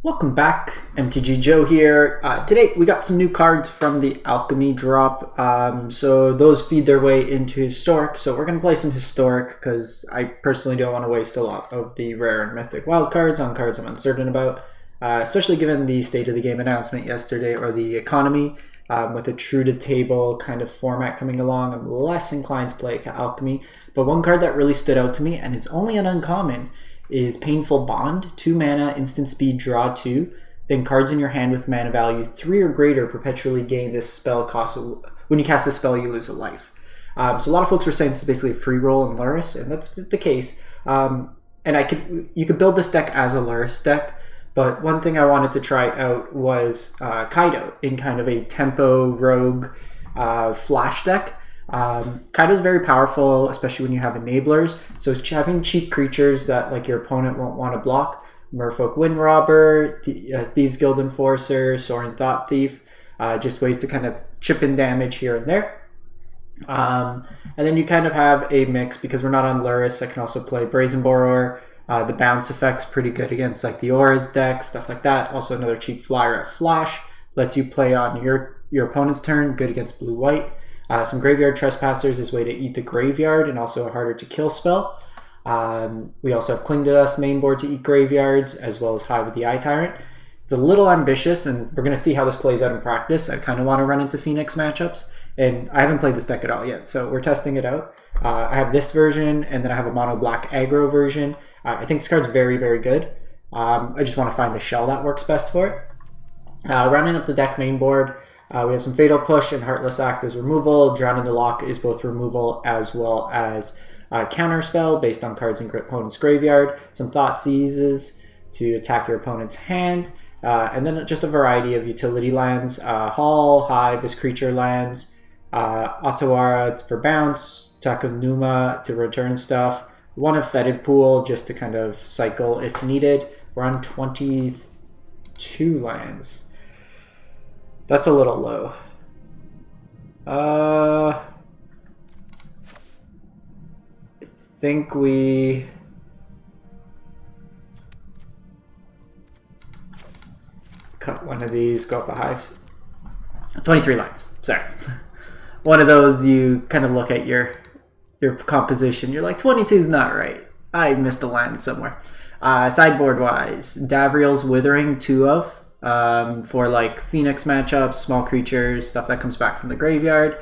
Welcome back, MTG Joe here. Today we got some new cards from the Alchemy drop. So those feed their way into Historic. So we're going to play some Historic because I personally don't want to waste a lot of the rare and mythic wild cards on cards I'm uncertain about. Especially given the state of the game announcement yesterday, or the economy. With a true to table kind of format coming along, I'm less inclined to play Alchemy. But one card that really stood out to me, and is only an uncommon, is Painful Bond. 2 mana, instant speed, draw 2. Then cards in your hand with mana value 3 or greater perpetually gain this spell cost. When you cast this spell, you lose a life. So a lot of folks were saying this is basically a free roll in Luris, and that's the case. And you could build this deck as a Luris deck, but one thing I wanted to try out was Kaito in kind of a tempo rogue flash deck. Kaito's very powerful, especially when you have enablers. So having cheap creatures that like your opponent won't want to block, Merfolk Windrobber, Thieves Guild Enforcer, Soaring Thought Thief, just ways to kind of chip in damage here and there. And then you kind of have a mix, because we're not on Luris. I can also play Brazen Borrower. The bounce effect's pretty good against like the Auras deck, stuff like that. Also another cheap flyer at Flash, lets you play on your opponent's turn, good against blue-white. Some Graveyard Trespassers is a way to eat the graveyard, and also a harder to kill spell. We also have Cling to Dust main board to eat graveyards, as well as Hive with the Eye Tyrant. It's a little ambitious, and we're going to see how this plays out in practice. I kind of want to run into Phoenix matchups, and I haven't played this deck at all yet, so we're testing it out. I have this version, and then I have a mono black aggro version. I think this card's very, very good. I just want to find the shell that works best for it. Rounding up the deck main board, we have some Fatal Push and Heartless Act as removal. Drown in the Lock is both removal as well as counter spell based on cards in your opponent's graveyard. Some Thought Seizes to attack your opponent's hand. And then just a variety of utility lands. Hall, Hive is creature lands. Otawara for bounce. Takunuma to return stuff. One of Fetid Pool just to kind of cycle if needed. We're on 22 lands. That's a little low. I think we... cut one of these, go up a Hive. 23 lines, sorry. One of those you kind of look at your composition, you're like, 22 is not right. I missed a line somewhere. Sideboard wise, Davriel's Withering, 2 of. For like Phoenix matchups, small creatures, stuff that comes back from the graveyard.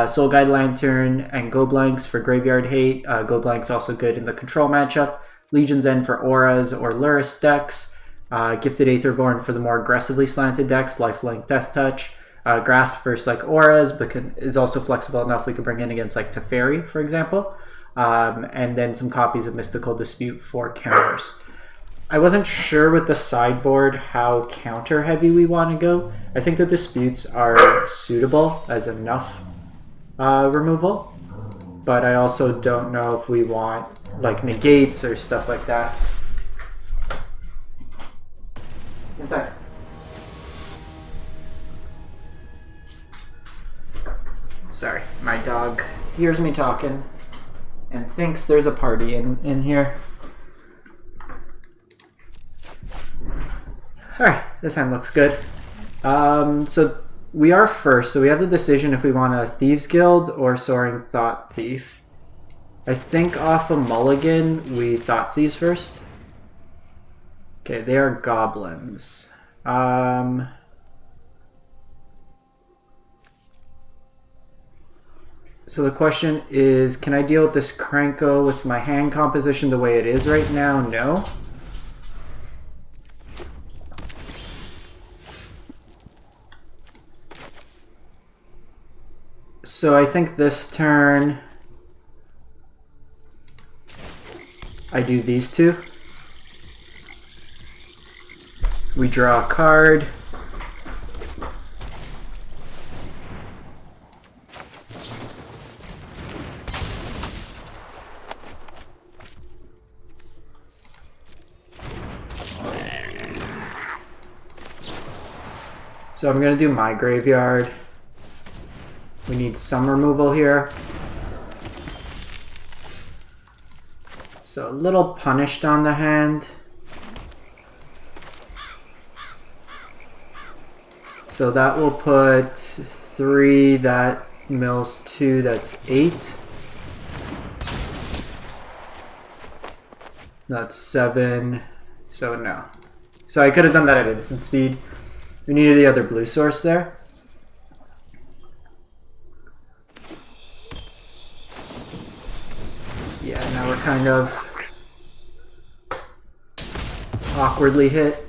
Soul Guide Lantern and Go Blanks for graveyard hate. Go Blanks also good in the control matchup. Legion's End for auras or Luris decks. Gifted Aetherborn for the more aggressively slanted decks, Lifelink Death Touch. Grasp versus like auras, but is also flexible enough we could bring in against like Teferi, for example. And then some copies of Mystical Dispute for counters. I wasn't sure with the sideboard how counter heavy we want to go. I think the disputes are suitable as enough removal, but I also don't know if we want like negates or stuff like that. Inside. Sorry, my dog hears me talking and thinks there's a party in here. Alright, this hand looks good. So we are first, so we have the decision if we want a Thieves Guild or Soaring Thought Thief. I think off a mulligan, we Thoughtseize first. Okay, they are goblins. So the question is, can I deal with this Kranko with my hand composition the way it is right now? No. So I think this turn I do these two. We draw a card. So I'm going to do my graveyard. We need some removal here. So a little punished on the hand. So that will put 3, that mills 2, that's 8. That's 7, so no. So I could have done that at instant speed. We needed the other blue source there. Yeah, now we're kind of awkwardly hit.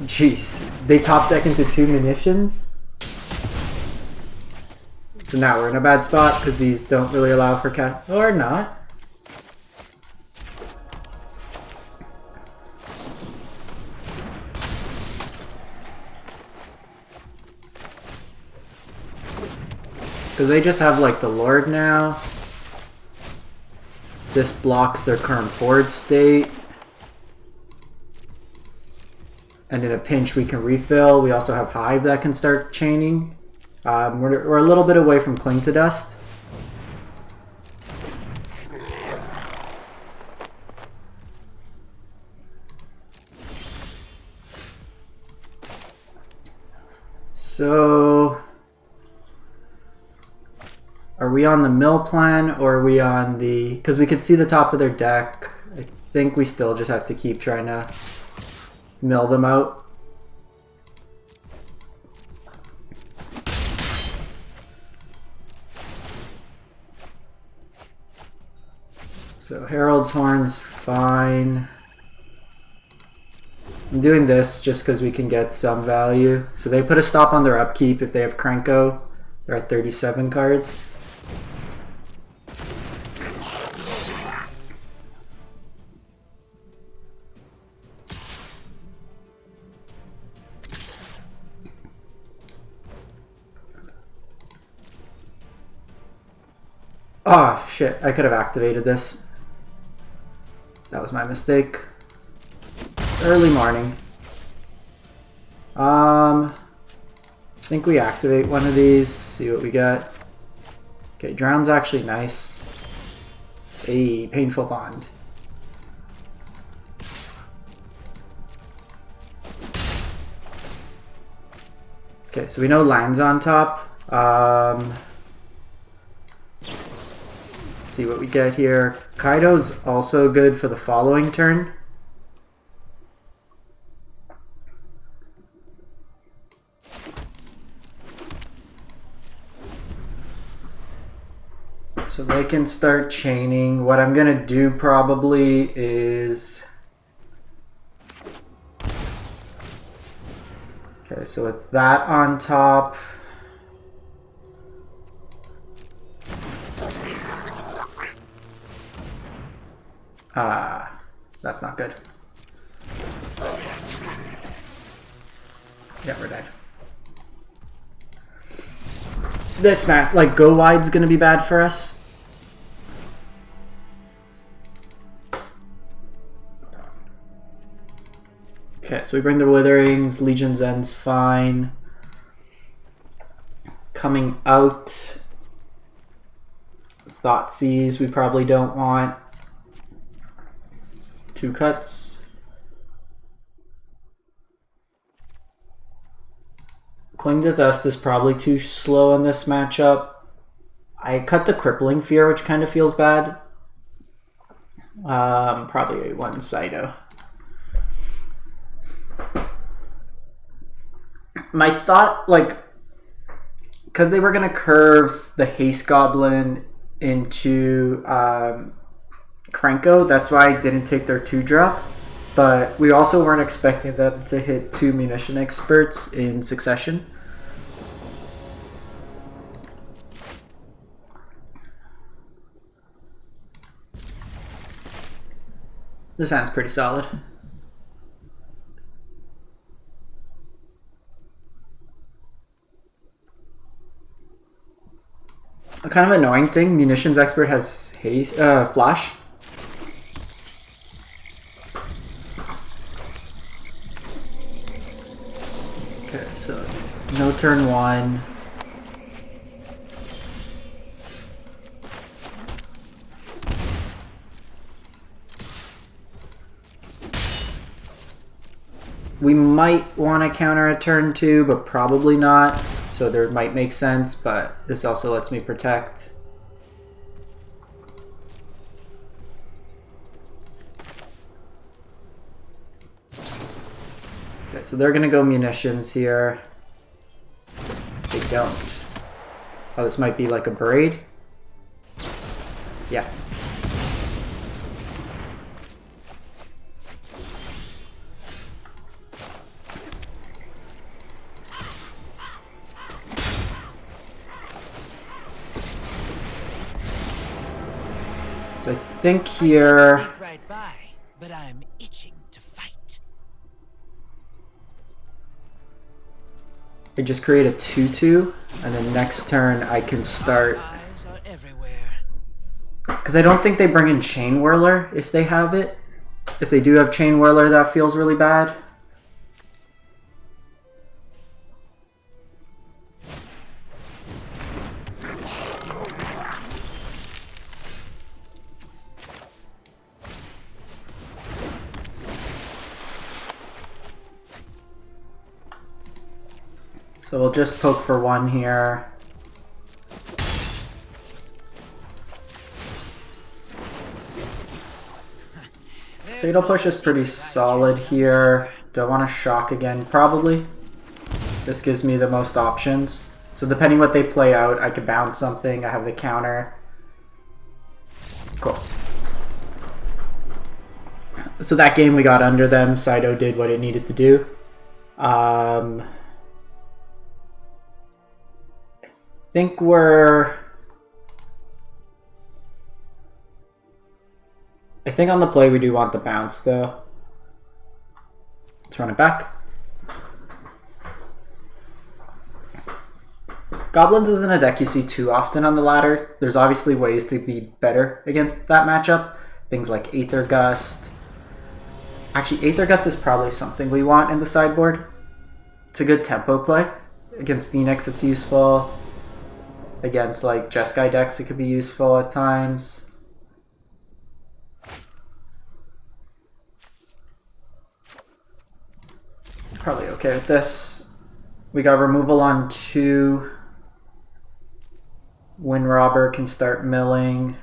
Jeez, they top deck into 2 munitions. So now we're in a bad spot because these don't really allow for cat, or not. Because they just have like the Lord now. This blocks their current board state. And in a pinch we can refill. We also have Hive that can start chaining. We're a little bit away from Cling to Dust. So, are we on the mill plan or are we on the... Because we could see the top of their deck. I think we still just have to keep trying to mill them out. So Herald's Horn's fine. I'm doing this just because we can get some value. So they put a stop on their upkeep if they have Krenko. They're at 37 cards. Oh shit, I could have activated this. That was my mistake. Early morning. I think we activate one of these, see what we got. Okay, Drown's actually nice. A Painful Bond. Okay, so we know land's on top. See what we get here. Kaito's also good for the following turn. So they can start chaining. What I'm gonna do probably is... Okay, so with that on top... that's not good. Yeah, we're dead. This map, like, go wide's gonna be bad for us. Okay, so we bring the Witherings, Legion's End's fine. Coming out, Thoughtseize we probably don't want. 2 cuts. Cling to Dust is probably too slow in this matchup. I cut the Crippling Fear, which kind of feels bad. Probably a 1 Cyto. My thought, like, because they were going to curve the Haste Goblin into Krenko, that's why I didn't take their 2-drop. But we also weren't expecting them to hit 2 Munition Experts in succession. This hand's pretty solid. A kind of annoying thing, Munitions Expert has haste, Flash. Okay, so no turn 1. We might want to counter a turn 2, but probably not. So there might make sense, but this also lets me protect. Okay, so they're gonna go munitions here. They don't. Oh, this might be like a braid. Yeah. So I think here. Right by, but I'm itching to fight. I just create a 2/2, and then next turn I can start. Eyes are everywhere. Because I don't think they bring in Chain Whirler if they have it. If they do have Chain Whirler, that feels really bad. So we'll just poke for 1 here. Fatal Push is pretty solid here. Do I want to shock again? Probably. This gives me the most options. So depending what they play out, I could bounce something. I have the counter. Cool. So that game we got under them. Saito did what it needed to do. I think I think on the play we do want the bounce though. Let's run it back. Goblins isn't a deck you see too often on the ladder. There's obviously ways to be better against that matchup. Things like Aether Gust. Actually, Aether Gust is probably something we want in the sideboard. It's a good tempo play. Against Phoenix it's useful. Against like Jeskai decks it could be useful at times. Probably okay with this. We got removal on 2. Wind Robber can start milling.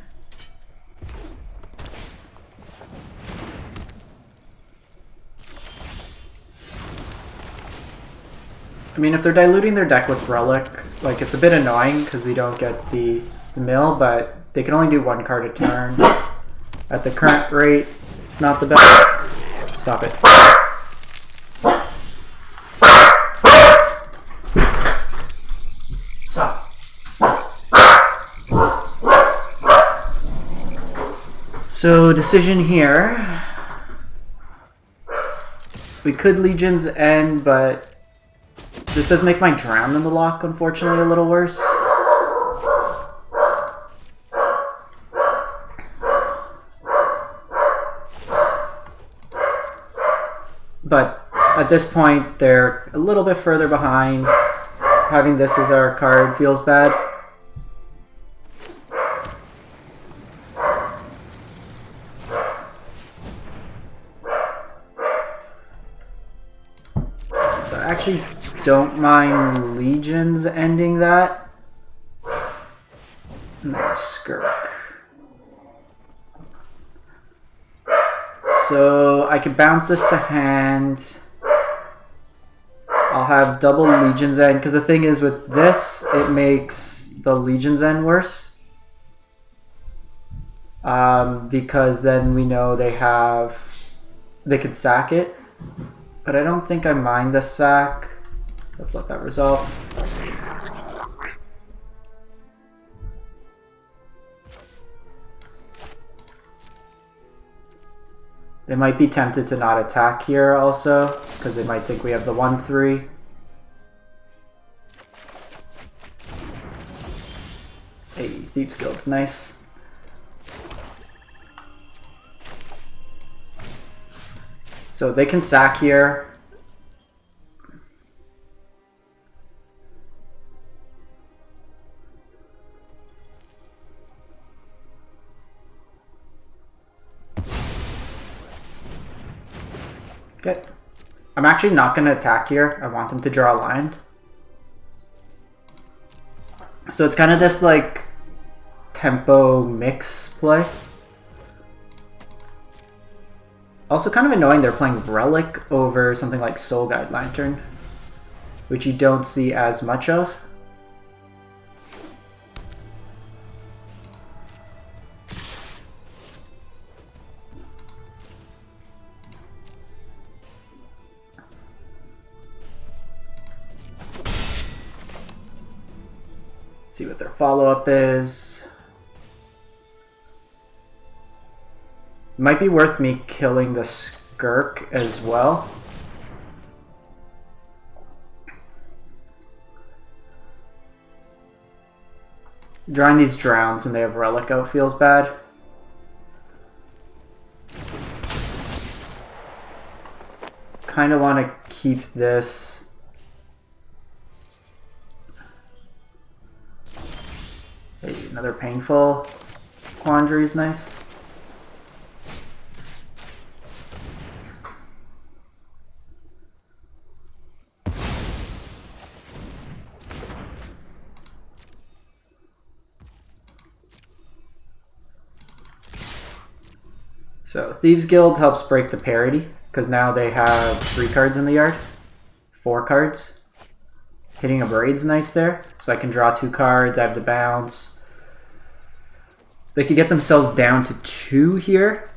I mean, if they're diluting their deck with Relic, like it's a bit annoying because we don't get the mill, but they can only do 1 card a turn. At the current rate, it's not the best. Stop it. Stop. So decision here. We could Legion's End, but this does make my Drown in the Lock, unfortunately, a little worse. But at this point, they're a little bit further behind. Having this as our card feels bad. So I actually don't mind Legions ending that. No, Skirk. So I could bounce this to hand. I'll have double Legion's End, because the thing is with this, it makes the Legion's End worse. Because then we know they could sack it. But I don't think I mind the sack. Let's let that resolve. They might be tempted to not attack here also, because they might think we have the 1/3. Hey, Thieves Guild's nice. So they can sack here. Okay. I'm actually not going to attack here. I want them to draw a line. So it's kind of this like tempo mix play. Also kind of annoying they're playing Relic over something like Soul Guide Lantern, which you don't see as much of. See what their follow-up is. Might be worth me killing the Skirk as well. Drawing these Drowns when they have Relic out feels bad. Kind of want to keep this. Hey, another Painful Quandary is nice. So Thieves Guild helps break the parity, because now they have 3 cards in the yard. 4 cards. Hitting a Braid's nice there, so I can draw 2 cards, I have the bounce. They could get themselves down to 2 here.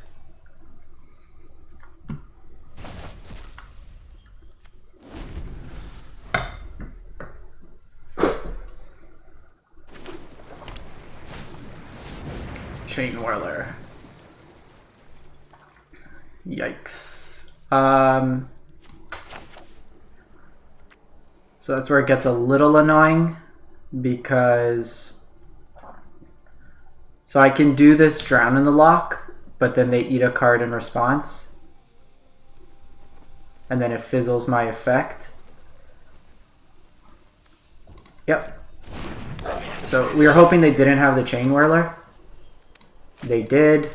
Chain Whirler. Yikes. So that's where it gets a little annoying, because so I can do this Drown in the Lock, but then they eat a card in response, and then it fizzles my effect. Yep. So we were hoping they didn't have the Chain Whirler. They did.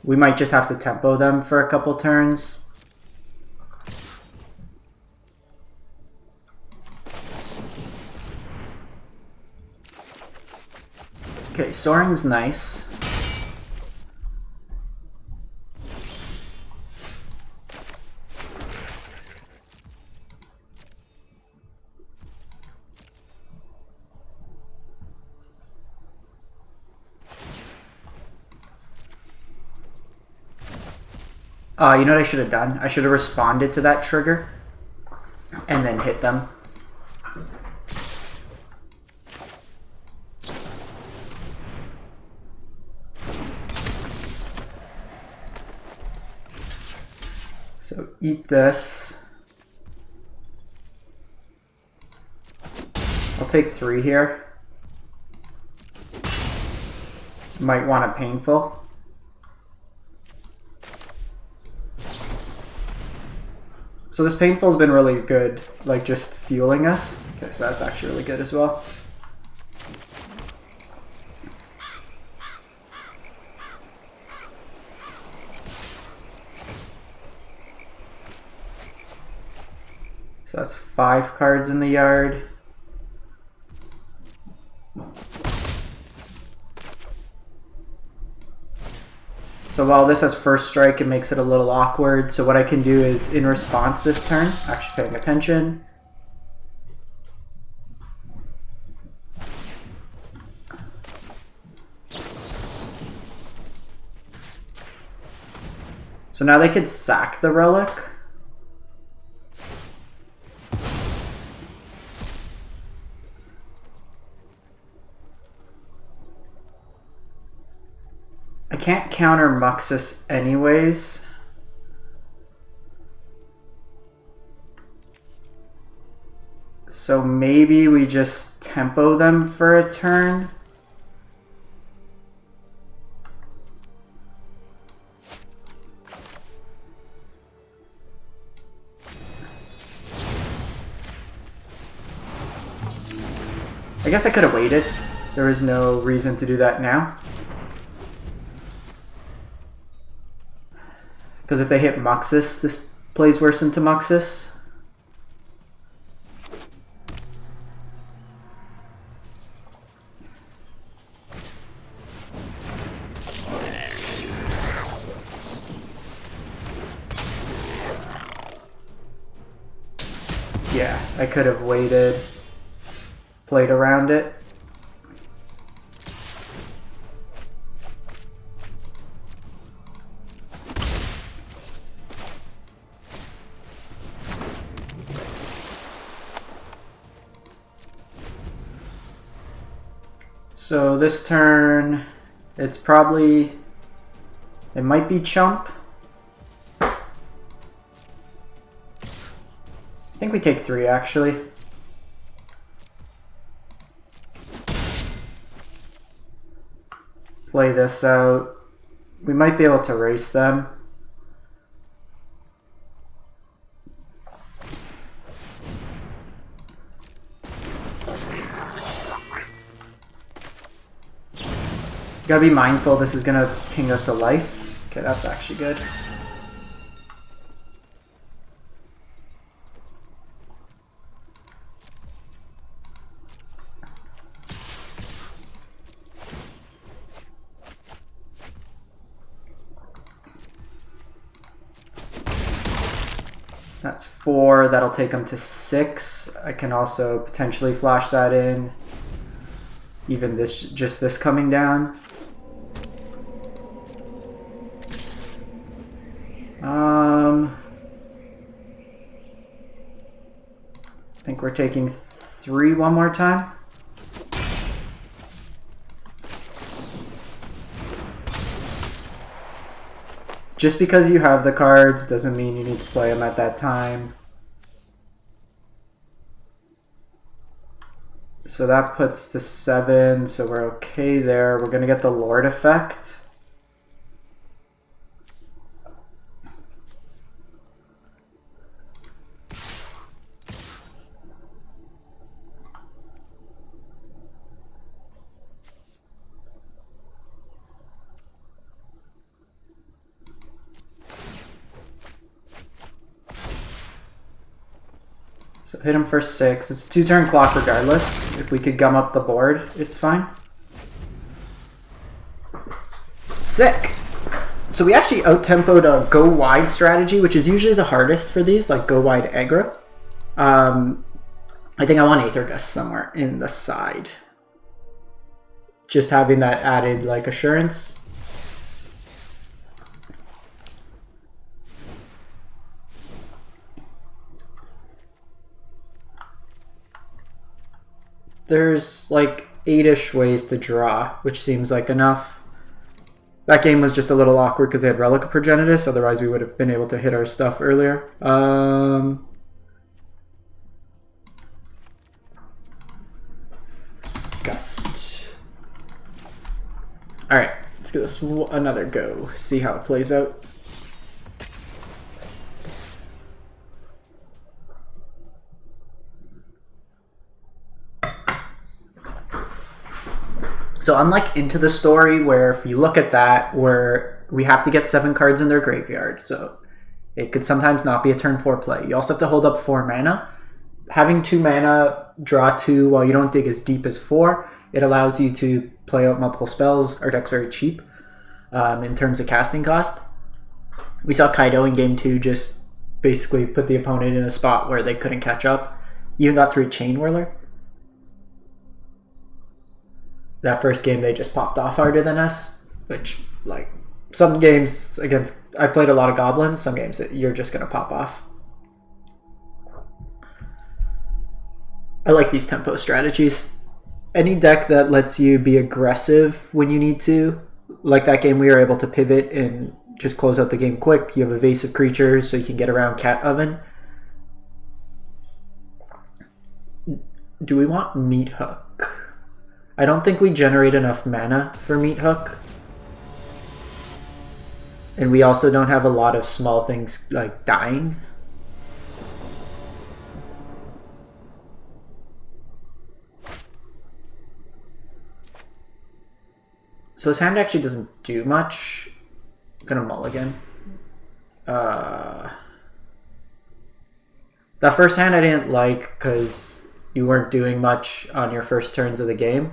We might just have to tempo them for a couple turns. Okay, Soaring's nice. You know what I should have done? I should have responded to that trigger and then hit them. So eat this. I'll take 3 here. Might want a Painful. So this Painful's been really good, like just fueling us. Okay, so that's actually really good as well. So that's 5 cards in the yard. So while this has first strike, it makes it a little awkward. So what I can do is, in response this turn, actually paying attention. So now they could sack the Relic. I can't counter Muxus anyways. So maybe we just tempo them for a turn. I guess I could have waited. There is no reason to do that now. Because if they hit Muxus, this plays worse into Muxus. Yeah, I could have waited, played around it. So this turn, it's probably, it might be Chump. I think we take 3 actually. Play this out. We might be able to race them. Gotta be mindful, this is gonna ping us a life. Okay, that's actually good. That's 4, that'll take them to 6. I can also potentially flash that in. Even this, just this coming down. I think we're taking 3 one more time. Just because you have the cards doesn't mean you need to play them at that time. So that puts to 7, so we're okay there. We're gonna get the Lord effect. So hit him for 6. It's a 2-turn clock regardless. If we could gum up the board, it's fine. Sick! So we actually out-tempoed a go wide strategy, which is usually the hardest for these, like go wide aggro. I think I want Aether Gust somewhere in the side. Just having that added like assurance. There's like 8-ish ways to draw, which seems like enough. That game was just a little awkward because they had Relic of Progenitus, otherwise we would have been able to hit our stuff earlier. Gust. Alright, let's give this another go, see how it plays out. So unlike Into the Story, where if you look at that, where we have to get 7 cards in their graveyard, so it could sometimes not be a turn 4 play. You also have to hold up 4 mana. Having 2 mana, draw 2 while you don't dig as deep as 4, it allows you to play out multiple spells. Our deck's very cheap in terms of casting cost. We saw Kaito in game 2 just basically put the opponent in a spot where they couldn't catch up. Even got through Chain Whirler. That first game they just popped off harder than us, which, like, some games against, I've played a lot of goblins, some games that you're just going to pop off. I like these tempo strategies. Any deck that lets you be aggressive when you need to, like that game we were able to pivot and just close out the game quick. You have evasive creatures so you can get around Cat Oven. Do we want Meat Hook? I don't think we generate enough mana for Meat Hook. And we also don't have a lot of small things like dying. So this hand actually doesn't do much. I'm gonna mulligan. That first hand I didn't like because you weren't doing much on your first turns of the game.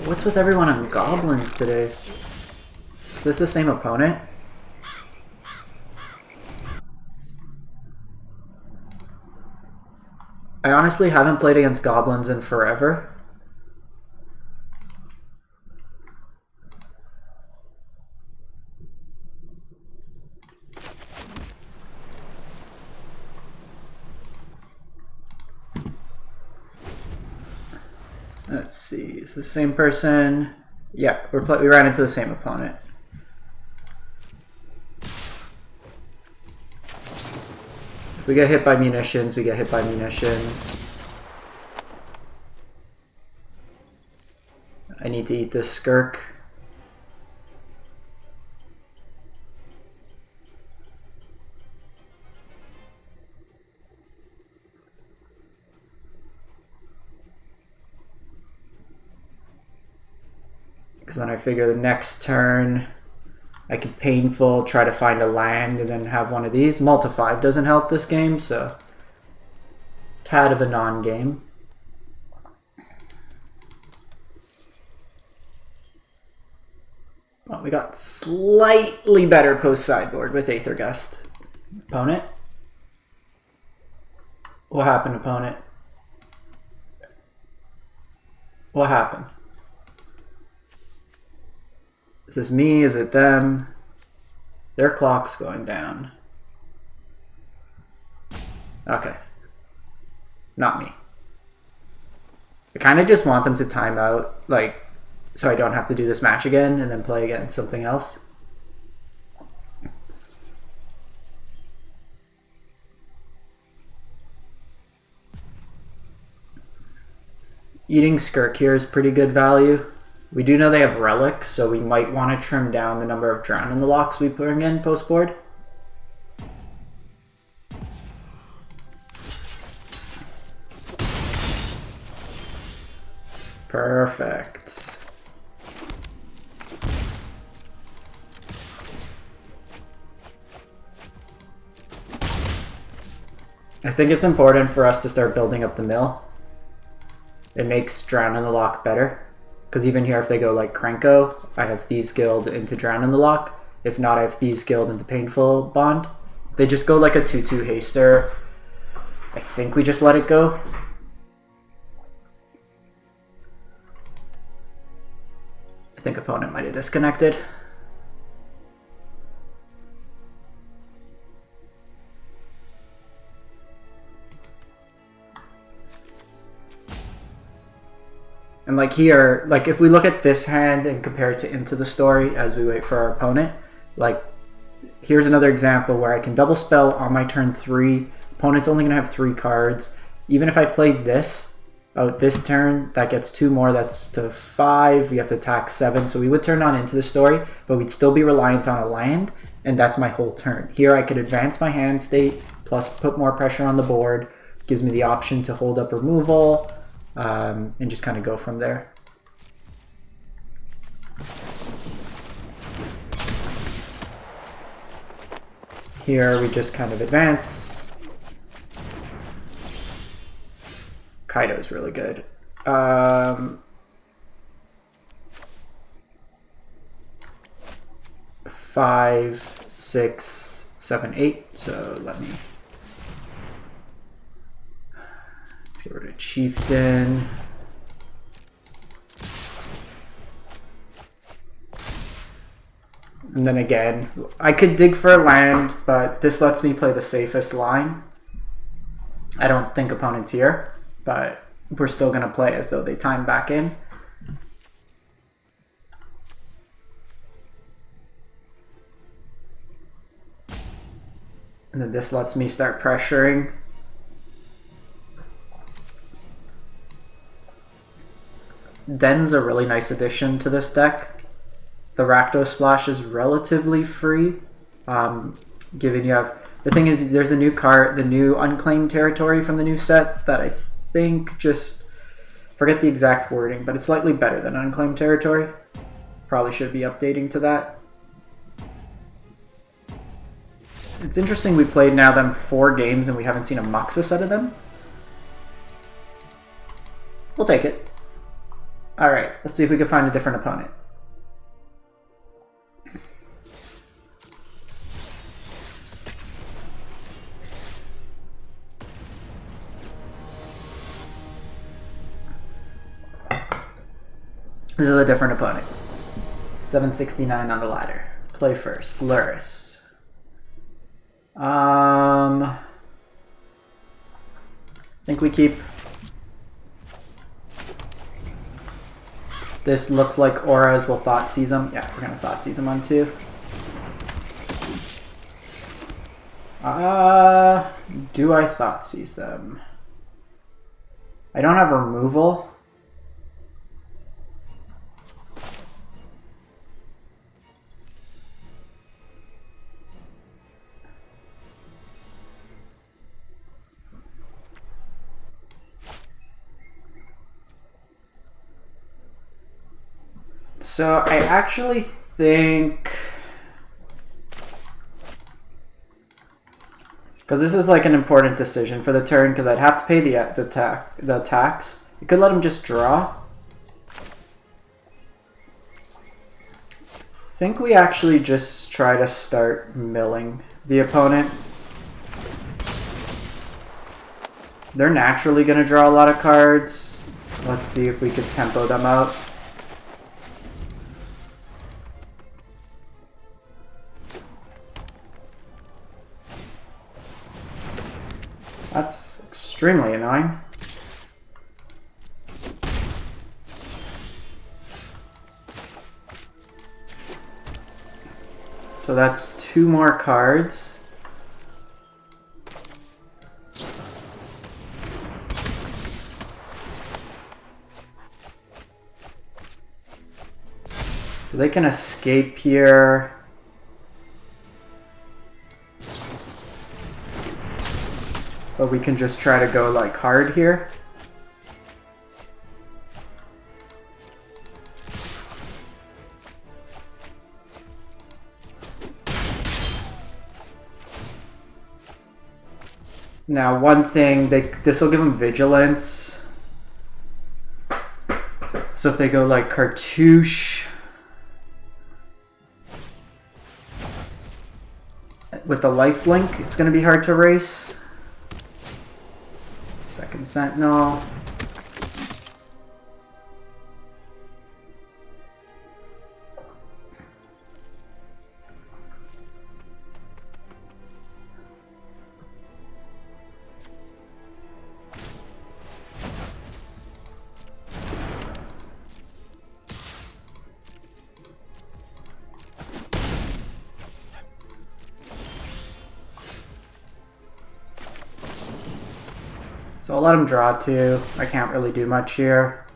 What's with everyone on goblins today? Is this the same opponent? I honestly haven't played against goblins in forever. Let's see, is the same person? Yeah, we ran into the same opponent. If we get hit by munitions, we get hit by munitions. I need to eat this skirk. Because then I figure the next turn I could painful, try to find a land, and then have one of these. Multi-5 doesn't help this game, so tad of a non-game. Well, we got slightly better post-sideboard with Aethergust. Opponent? What happened, opponent? What happened? Is this me? Is it them? Their clock's going down. Okay. Not me. I kind of just want them to time out, like, so I don't have to do this match again and then play against something else. Eating Skirk here is pretty good value. We do know they have relics, so we might want to trim down the number of drown in the locks we bring in post board. Perfect. I think it's important for us to start building up the mill. It makes drown in the lock better. Because even here, if they go like Krenko, I have Thieves Guild into Drown in the Lock. If not, I have Thieves Guild into Painful Bond. If they just go like a 2-2 haster, I think we just let it go. I think opponent might have disconnected. And like here, like if we look at this hand and compare it to Into the Story as we wait for our opponent, like here's another example where I can double spell on my turn 3. Opponent's only gonna have 3 cards. Even if I played this out this turn, that gets 2 more, that's to 5. We have to attack 7, so we would turn on Into the Story, but we'd still be reliant on a land, and that's my whole turn. Here I could advance my hand state, plus put more pressure on the board, gives me the option to hold up removal, and just kind of go from there. Here we just kind of advance. Kaito's really good. 5, 6, 7, 8. So let me... Let's get rid of Chieftain. And then again, I could dig for a land, but this lets me play the safest line. I don't think opponent's here, but we're still going to play as though they time back in. And then this lets me start pressuring. Den's a really nice addition to this deck. The Rakdos Splash is relatively free. Given you have... The thing is, there's a new card, the new Unclaimed Territory from the new set that I think just Forget the exact wording, but it's slightly better than unclaimed territory. Probably should be updating to that. It's interesting we played now them 4 games and we haven't seen a Muxus out of them. We'll take it. Alright, let's see if we can find a different opponent. This is a different opponent. 769 on the ladder. Play first. Luris. I think we keep. This looks like auras will Thoughtseize him. Yeah, we're gonna Thoughtseize him on 2. Do I Thoughtseize them? I don't have removal. So I actually think, because this is like an important decision for the turn, because I'd have to pay the tax. You could let him just draw. I think we actually just try to start milling the opponent. They're naturally going to draw a lot of cards. Let's see if we could tempo them out. That's extremely annoying. So that's 2 more cards. So they can escape here. But we can just try to go like hard here. Now one thing, this will give them vigilance. So if they go like Cartouche with the lifelink, it's going to be hard to race. Second Sentinel. So I'll let him draw 2. I can't really do much here.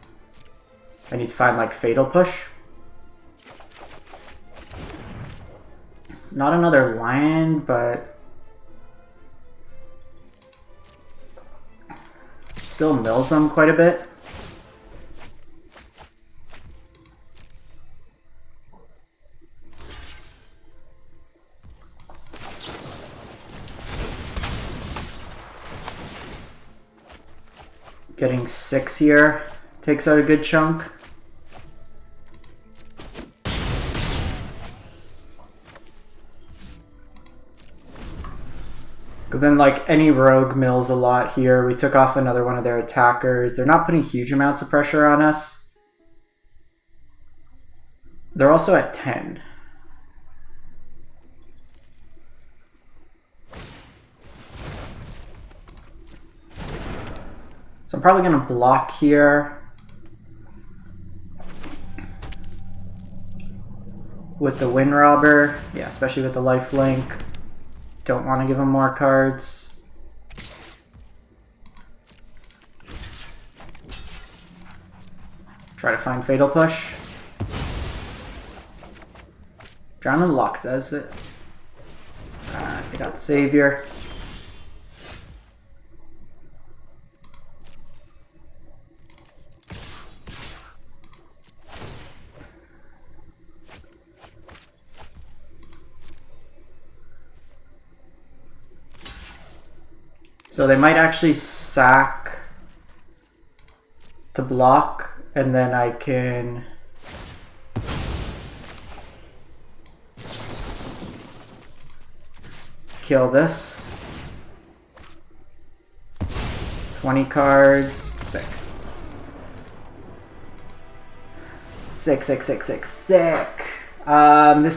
I need to find like Fatal Push. Not another land, but still mills them quite a bit. Getting 6 here takes out a good chunk. Because then like any rogue mills a lot here. We took off another one of their attackers. They're not putting huge amounts of pressure on us. They're also at 10. So I'm probably going to block here with the Wind Robber. Yeah, especially with the lifelink. Don't want to give him more cards. Try to find Fatal Push. Drown and Lock does it. They got Savior. So they might actually sack to block, and then I can kill this. 20 cards. Sick. Sick. This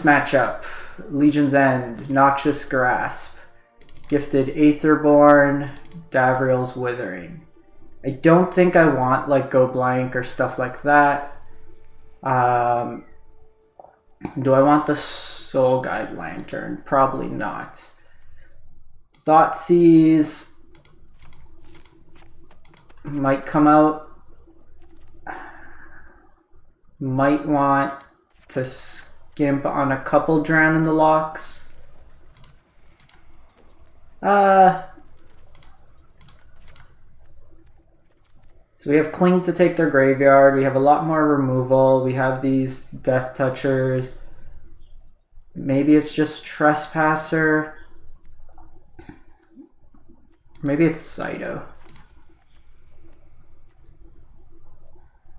matchup. Legion's End, Noxious Grasp, Gifted Aetherborn, Davriel's Withering. I don't think I want like Go Blank or stuff like that. Do I want the Soul Guide Lantern? Probably not. Thoughtseize might come out. Might want to skimp on a couple Drown in the Locks. So we have Cling to take their graveyard. We have a lot more removal. We have these Death Touchers. Maybe it's just Trespasser. Maybe it's Saito.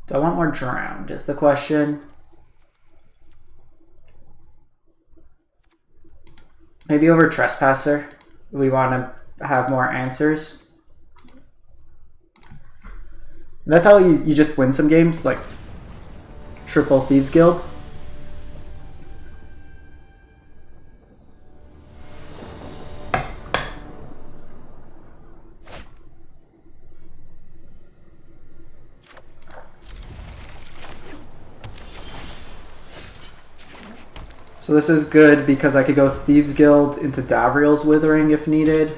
Do I want more Drowned is the question. Maybe over Trespasser. We want to have more answers. And that's how you just win some games, like triple Thieves Guild. So this is good because I could go Thieves Guild into Davriel's Withering if needed.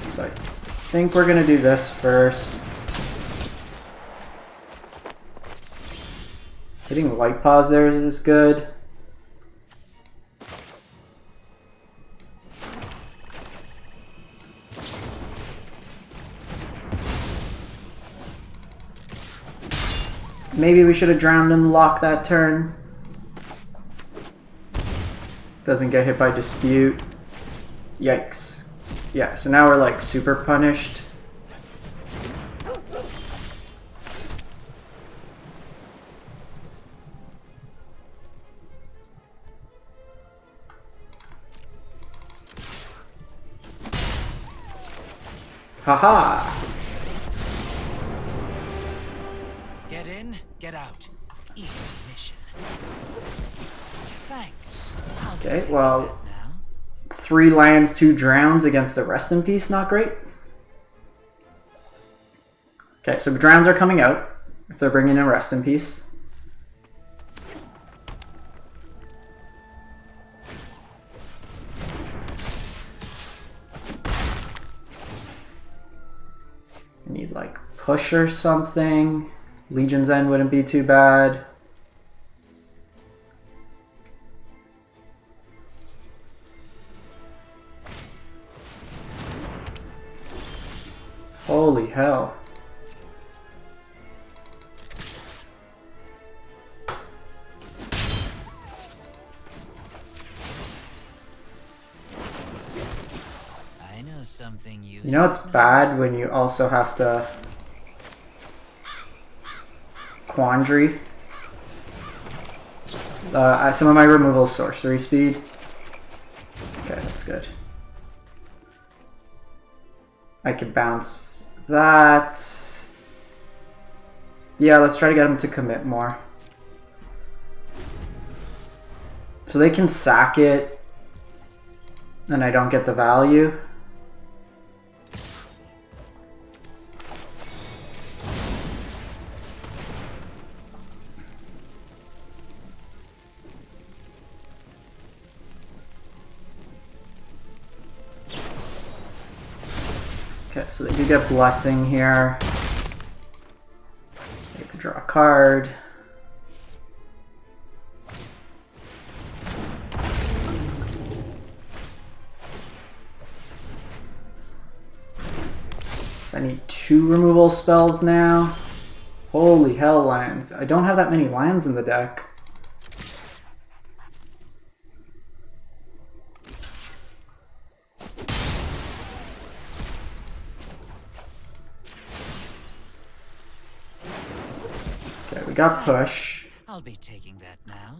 So I think we're going to do this first. Hitting Light Pause there is good. Maybe we should have Drowned in the Lock that turn. Doesn't get hit by Dispute. Yikes. Yeah, so now we're like super punished. Haha! Get in, get out. Easy mission. Thanks. Okay, well, 3 lands, 2 drowns against a Rest in Peace, not great. Okay, so drowns are coming out if they're bringing in Rest in Peace. I need like push or something. Legion's End wouldn't be too bad. Holy hell. I know something you You know it's bad when you also have to Quandary. Some of my removal is sorcery speed. Okay, that's good. I could bounce that. Yeah, let's try to get him to commit more. So they can sack it, and I don't get the value. Okay, so they do get Blessing here. I get to draw a card. So I need 2 removal spells now. Holy hell, lands. I don't have that many lands in the deck. got push. I'll be taking that now.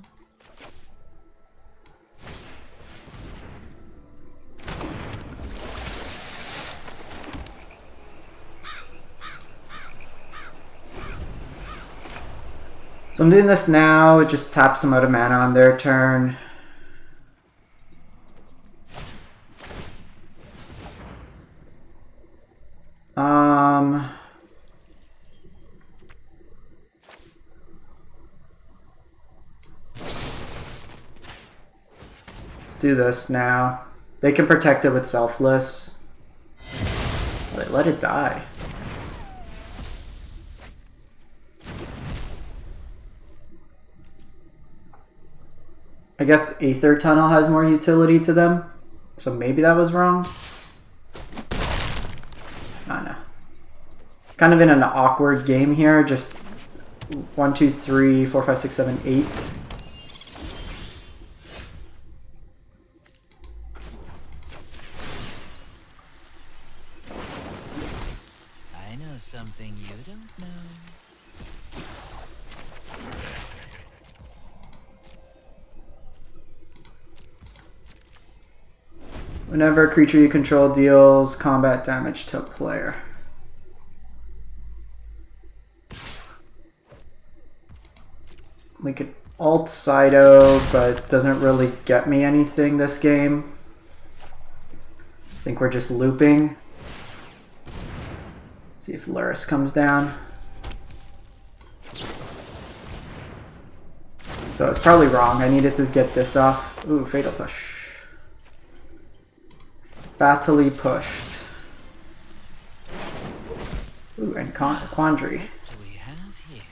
So I'm doing this now, it just taps them out of mana on their turn. Let's do this now. They can protect it with Selfless. Let it die. I guess Aether Tunnel has more utility to them, so maybe that was wrong. I don't know. Kind of in an awkward game here, just 1, 2, 3, 4, 5, 6, 7, 8. I know something you don't know. Whenever a creature you control deals combat damage to a player. We could alt Saito, but doesn't really get me anything this game. I think we're just looping. See if Luris comes down. So it's probably wrong. I needed to get this off. Ooh, Fatal Push. Fatally pushed. Ooh, and Quandary. What do we have here?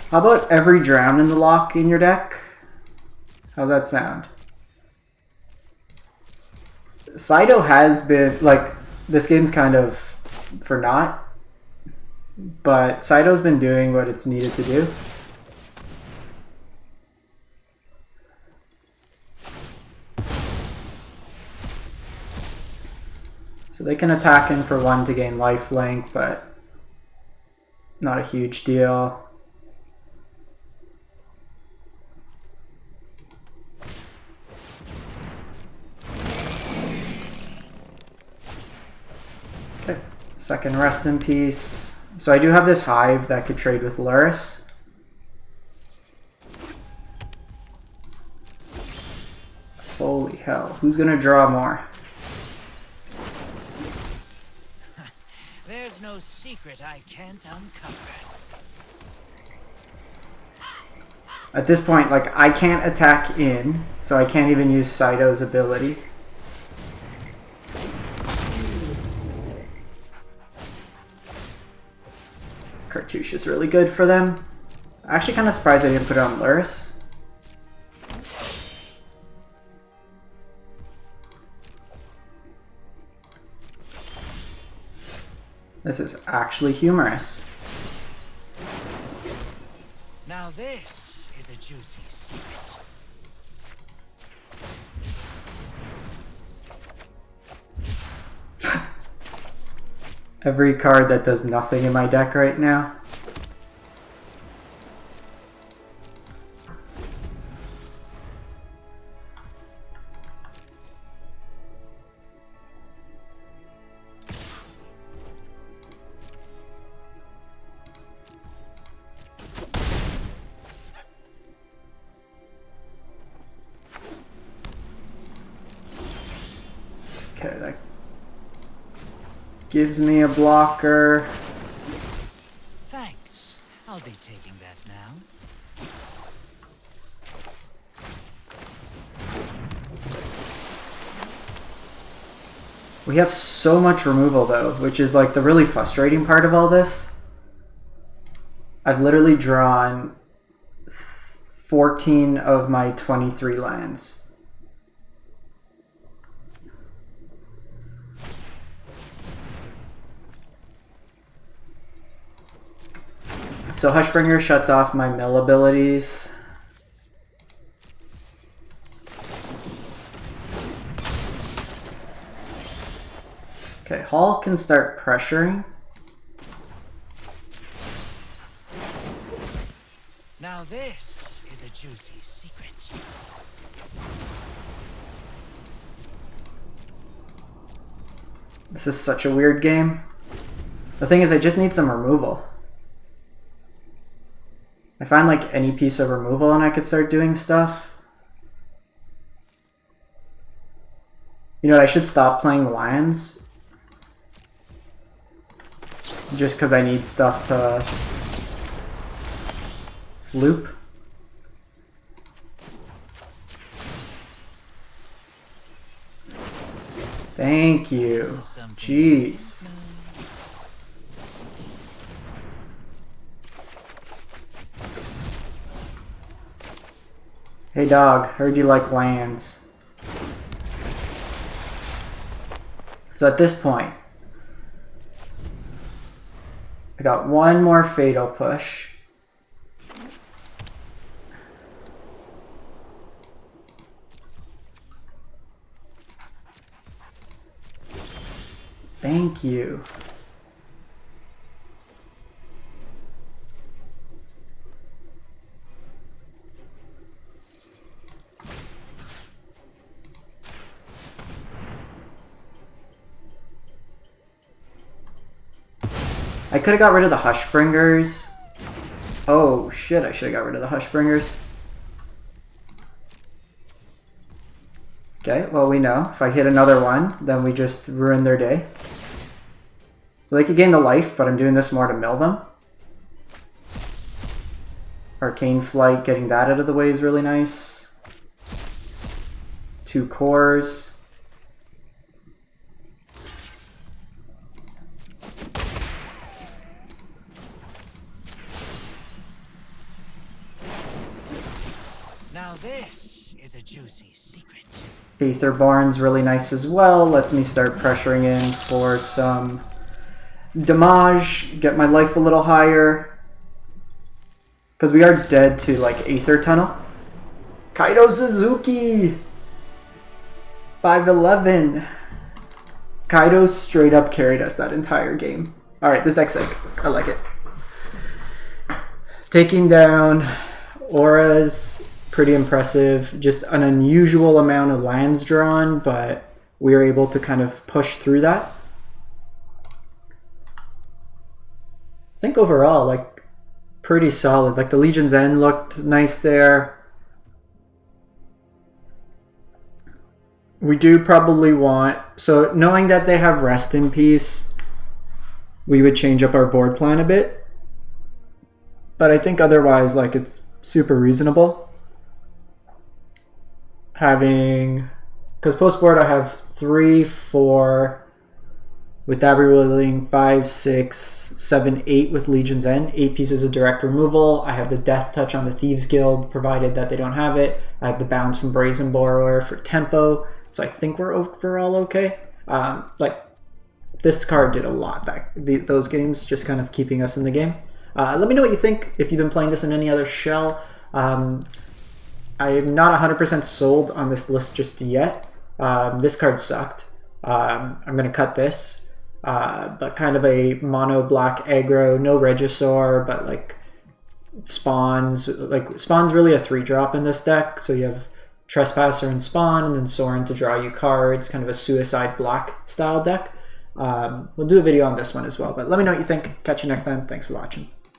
How about every drown in the lock in your deck? How's that sound? Saito has been, like, this game's kind of for naught, but Saito's been doing what it's needed to do. So they can attack in for 1 to gain lifelink, but not a huge deal. Okay, second rest in peace. So I do have this Hive that could trade with Luris. Holy hell, who's gonna draw more? There's no secret I can't uncover. At this point, like, I can't attack in, so I can't even use Saito's ability. Cartouche is really good for them. Actually kind of surprised I didn't put it on Luris. This is actually humorous. Now this is a juicy secret. Every card that does nothing in my deck right now. Okay, that gives me a blocker. Thanks. I'll be taking that now. We have so much removal though, which is like the really frustrating part of all this. I've literally drawn 14 of my 23 lands. So Hushbringer shuts off my mill abilities. Okay, Hall can start pressuring. Now this is a juicy secret. This is such a weird game. The thing is, I just need some removal. I find like any piece of removal and I could start doing stuff. You know what, I should stop playing the Lions. Just because I need stuff to floop. Thank you. Jeez. Hey dog, heard you like lands. So at this point, I got one more fatal push. Thank you. I could have got rid of the Hushbringers. Oh shit, I should have got rid of the Hushbringers. Okay, well we know. If I hit another one, then we just ruin their day. So they could gain the life, but I'm doing this more to mill them. Arcane Flight, getting that out of the way is really nice. 2 cores. Now this is a juicy secret. Aetherborn's really nice as well. Lets me start pressuring in for some damage, get my life a little higher. Because we are dead to like Aether Tunnel. Kaito Shizuki! 5'11". Kaito straight up carried us that entire game. Alright, this deck's sick. I like it. Taking down auras, pretty impressive. Just an unusual amount of lands drawn, but we were able to kind of push through that. I think overall, like, pretty solid. Like, the Legion's End looked nice there. We do probably want... So, knowing that they have Rest in Peace, we would change up our board plan a bit. But I think otherwise, like, it's super reasonable. Having... Because post-board I have 3, 4... With that rerolling 5, 6, 7, 8 with Legion's End. 8 pieces of direct removal. I have the Death Touch on the Thieves Guild, provided that they don't have it. I have the Bounce from Brazen Borrower for tempo. So I think we're overall okay. Like, this card did a lot back those games, just kind of keeping us in the game. Let me know what you think, if you've been playing this in any other shell. I am not 100% sold on this list just yet. This card sucked. I'm going to cut this. But kind of a mono black aggro, no Regisaur, but like spawns. Like spawn's really a 3-drop in this deck, so you have Trespasser and Spawn, and then Sorin to draw you cards. Kind of a suicide black style deck. We'll do a video on this one as well, but let me know what you think. Catch you next time. Thanks for watching.